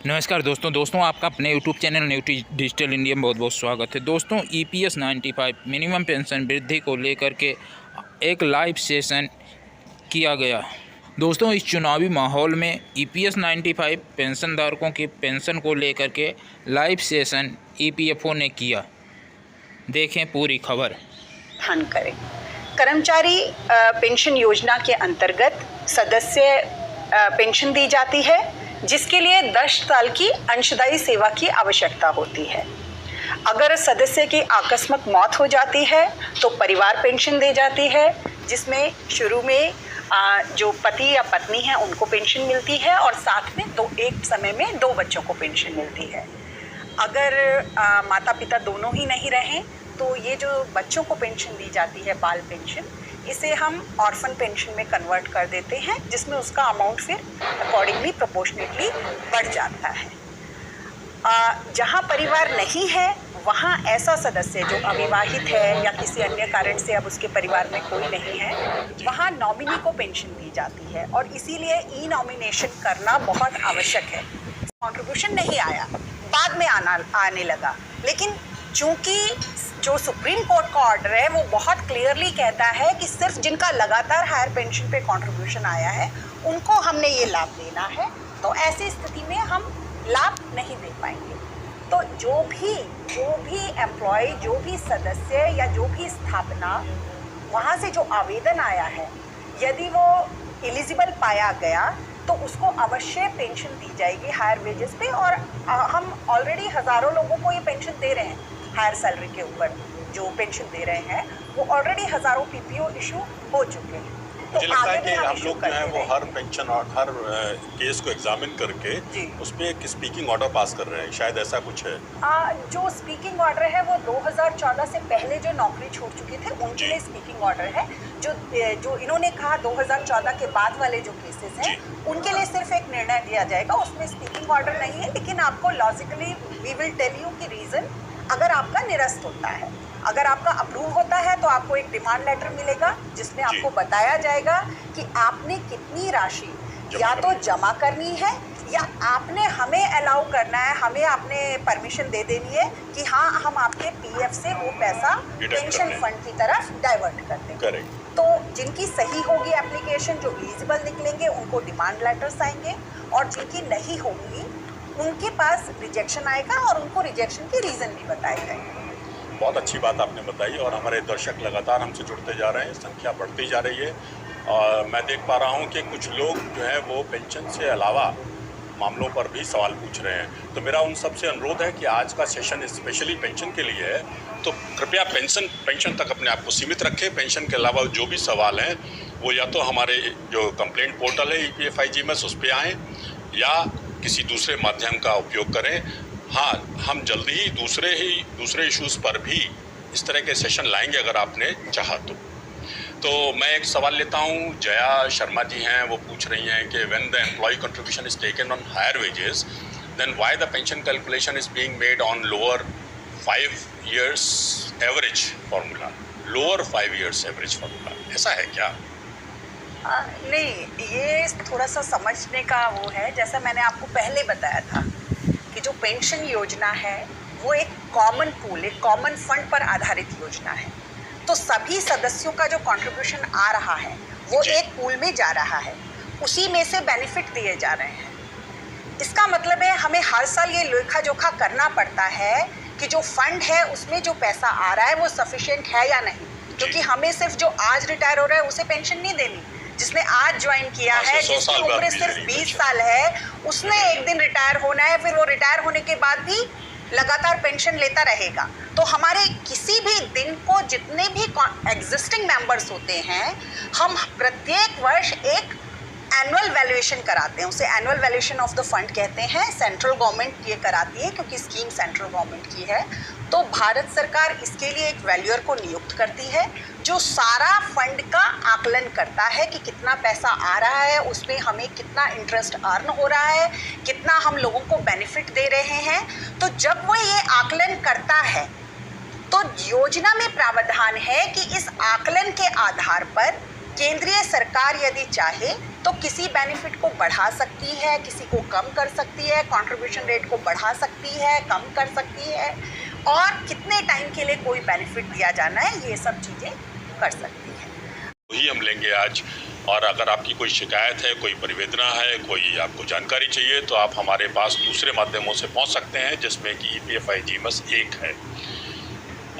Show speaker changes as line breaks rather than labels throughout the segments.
नमस्कार दोस्तों आपका अपने YouTube channel new digital India में बहुत बहुत स्वागत है। दोस्तों EPS 95 मिनिमम पेंशन वृद्धि को लेकर के एक लाइव सेशन किया गया। दोस्तों इस चुनावी माहौल में EPS 95 पेंशनधारकों की पेंशन को लेकर के लाइव सेशन EPFO ने किया। देखें पूरी खबर।
ध्यान करें, कर्मचारी पेंशन योजना के अंतर्गत सदस्य पेंशन दी जाती है, जिसके लिए 10 साल की अंशदायी सेवा की आवश्यकता होती है। अगर सदस्य की आकस्मिक मौत हो जाती है तो परिवार पेंशन दी जाती है, जिसमें शुरू में जो पति या पत्नी है उनको पेंशन मिलती है और साथ में एक समय में 2 बच्चों को पेंशन मिलती है। अगर माता पिता दोनों ही नहीं रहें तो ये जो बच्चों को पेंशन दी जाती है, बाल पेंशन, इसे हम ऑर्फन पेंशन में कन्वर्ट कर देते हैं, जिसमें उसका अमाउंट फिर अकॉर्डिंगली प्रोपोर्शनेटली बढ़ जाता है। जहाँ परिवार नहीं है वहाँ ऐसा सदस्य जो अविवाहित है या किसी अन्य कारण से अब उसके परिवार में कोई नहीं है, वहाँ नॉमिनी को पेंशन दी जाती है और इसीलिए ई नॉमिनेशन करना बहुत आवश्यक है। कॉन्ट्रीब्यूशन नहीं आया, बाद में आने लगा, लेकिन चूंकि जो सुप्रीम कोर्ट का ऑर्डर है वो बहुत क्लियरली कहता है कि सिर्फ जिनका लगातार हायर पेंशन पे कंट्रीब्यूशन आया है उनको हमने ये लाभ देना है, तो ऐसी स्थिति में हम लाभ नहीं दे पाएंगे। तो जो भी एम्प्लॉय, जो भी सदस्य या जो भी स्थापना, वहाँ से जो आवेदन आया है, यदि वो एलिजिबल पाया गया तो उसको अवश्य पेंशन दी जाएगी हायर वेजेस पे। और हम ऑलरेडी हज़ारों लोगों को ये पेंशन दे रहे हैं, हायर सैलरी के ऊपर जो पेंशन दे रहे हैं वो ऑलरेडी हज़ारों PPO इशू हो चुके हैं।
मुझे लगता है कि हम लोग जो है वो हर पेंशन और हर केस को एग्जामिन करके उस पर एक स्पीकिंग ऑर्डर पास कर रहे हैं, शायद ऐसा कुछ है।
जो स्पीकिंग ऑर्डर है वो 2014 से पहले जो नौकरी छोड़ चुके थे उनके लिए स्पीकिंग ऑर्डर है। जो इन्होंने कहा 2014 के बाद वाले जो केसेस हैं उनके लिए सिर्फ एक निर्णय दिया जाएगा, उसमें स्पीकिंग ऑर्डर नहीं है। लेकिन आपको logically we will tell you कि रीज़न, अगर आपका निरस्त होता है, अगर आपका अप्रूव होता है तो आपको एक डिमांड लेटर मिलेगा जिसमें आपको बताया जाएगा कि आपने कितनी राशि या तो जमा करनी है या आपने हमें अलाउ करना है, हमें आपने परमिशन दे देनी है कि हाँ हम आपके PF से वो पैसा पेंशन फंड की तरफ डाइवर्ट कर देंगे। तो जिनकी सही होगी एप्लीकेशन, जो एलिजिबल निकलेंगे उनको डिमांड लेटर्स आएंगे, और जिनकी नहीं होगी उनके पास रिजेक्शन आएगा और उनको रिजेक्शन के रीज़न भी बताए जाएंगे।
बहुत अच्छी बात आपने बताई और हमारे दर्शक लगातार हमसे जुड़ते जा रहे हैं, संख्या बढ़ती जा रही है। और मैं देख पा रहा हूँ कि कुछ लोग जो है वो पेंशन से अलावा मामलों पर भी सवाल पूछ रहे हैं। तो मेरा उन सब से अनुरोध है कि आज का सेशन स्पेशली पेंशन के लिए है, तो कृपया पेंशन तक अपने आप को सीमित रखें। पेंशन के अलावा जो भी सवाल हैं वो या तो हमारे जो कंप्लेंट पोर्टल है EPFIGMS उस पर आएँ या किसी दूसरे माध्यम का उपयोग करें। हाँ, हम जल्दी ही दूसरे इश्यूज़ पर भी इस तरह के सेशन लाएंगे अगर आपने चाहा तो मैं एक सवाल लेता हूँ। जया शर्मा जी हैं, वो पूछ रही हैं कि when the employ contribution is taken on higher wages then why the pension calculation is being made on lower 5 years average formula, lower 5 years average formula, ऐसा है क्या?
नहीं, ये थोड़ा सा समझने का वो है। जैसा मैंने आपको पहले बताया था कि जो पेंशन योजना है वो एक कॉमन पूल, एक कॉमन फंड पर आधारित योजना है। तो सभी सदस्यों का जो कंट्रीब्यूशन आ रहा है वो एक पूल में जा रहा है, उसी में से बेनिफिट दिए जा रहे हैं। इसका मतलब है हमें हर साल ये लेखा जोखा करना पड़ता है कि जो फंड है उसमें जो पैसा आ रहा है वो सफिशिएंट है या नहीं, क्योंकि हमें सिर्फ जो आज रिटायर हो रहा है उसे पेंशन नहीं देनी। जिसने आज ज्वाइन किया है, जिसकी उम्र सिर्फ 20 साल है, उसने एक दिन रिटायर होना है, फिर वो रिटायर होने के बाद भी लगातार पेंशन लेता रहेगा। तो हमारे किसी भी दिन को जितने भी एग्जिस्टिंग मेंबर्स होते हैं, हम प्रत्येक वर्ष एक एनुअल वैल्यूएशन कराते हैं, उसे annual valuation of the fund कहते हैं। सेंट्रल गवर्नमेंट ये कराती है क्योंकि स्कीम सेंट्रल गवर्नमेंट की है। तो भारत सरकार इसके लिए एक वैल्यूअर को नियुक्त करती है जो सारा फंड का आकलन करता है कि कितना पैसा आ रहा है, उसमें हमें कितना इंटरेस्ट अर्न हो रहा है, कितना हम लोगों को बेनिफिट दे रहे हैं। तो जब वो ये आकलन करता है तो योजना में प्रावधान है कि इस आकलन के आधार पर केंद्रीय सरकार यदि चाहे तो किसी बेनिफिट को बढ़ा सकती है, किसी को कम कर सकती है, कंट्रीब्यूशन रेट को बढ़ा सकती है, कम कर सकती है, और कितने टाइम के लिए कोई बेनिफिट दिया जाना है, ये सब चीज़ें कर सकती है।
वही हम लेंगे आज। और अगर आपकी कोई शिकायत है, कोई परिवेदना है, कोई आपको जानकारी चाहिए, तो आप हमारे पास दूसरे माध्यमों से पहुंच सकते हैं, जिसमें कि EPFI GMS 1 है।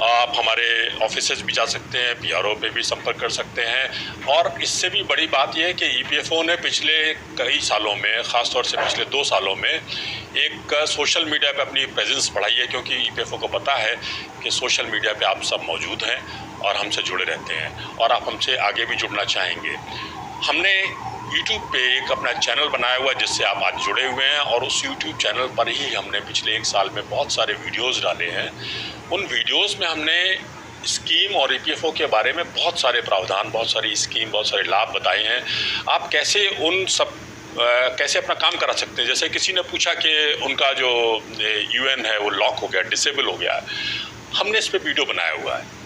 आप हमारे ऑफिसेज भी जा सकते हैं, PRO पे भी संपर्क कर सकते हैं। और इससे भी बड़ी बात यह है कि EPFO ने पिछले कई सालों में, ख़ासतौर से पिछले 2 सालों में, एक सोशल मीडिया पे अपनी प्रेजेंस बढ़ाई है, क्योंकि EPFO को पता है कि सोशल मीडिया पे आप सब मौजूद हैं और हमसे जुड़े रहते हैं और आप हमसे आगे भी जुड़ना चाहेंगे। हमने YouTube पे एक अपना चैनल बनाया हुआ है, जिससे आप आज जुड़े हुए हैं, और उस YouTube चैनल पर ही हमने पिछले 1 साल में बहुत सारे वीडियोस डाले हैं। उन वीडियोस में हमने स्कीम और EPFO के बारे में बहुत सारे प्रावधान, बहुत सारी स्कीम, बहुत सारे लाभ बताए हैं। आप कैसे उन सब कैसे अपना काम करा सकते हैं। जैसे किसी ने पूछा कि उनका जो UN है वो लॉक हो गया, डिसेबल हो गया, हमने इस पर वीडियो बनाया हुआ है।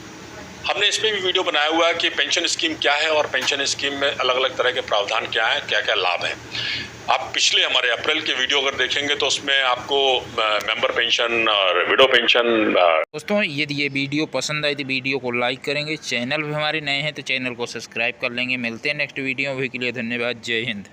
हमने इस पर भी वीडियो बनाया हुआ है कि पेंशन स्कीम क्या है और पेंशन स्कीम में अलग अलग तरह के प्रावधान क्या हैं, क्या क्या लाभ हैं। आप पिछले हमारे अप्रैल के वीडियो अगर देखेंगे तो उसमें आपको मेंबर पेंशन और विडो पेंशन।
दोस्तों यदि ये वीडियो पसंद आई तो वीडियो को लाइक करेंगे, चैनल भी हमारे नए हैं तो चैनल को सब्सक्राइब कर लेंगे। मिलते हैं नेक्स्ट वीडियो में, के लिए धन्यवाद। जय हिंद।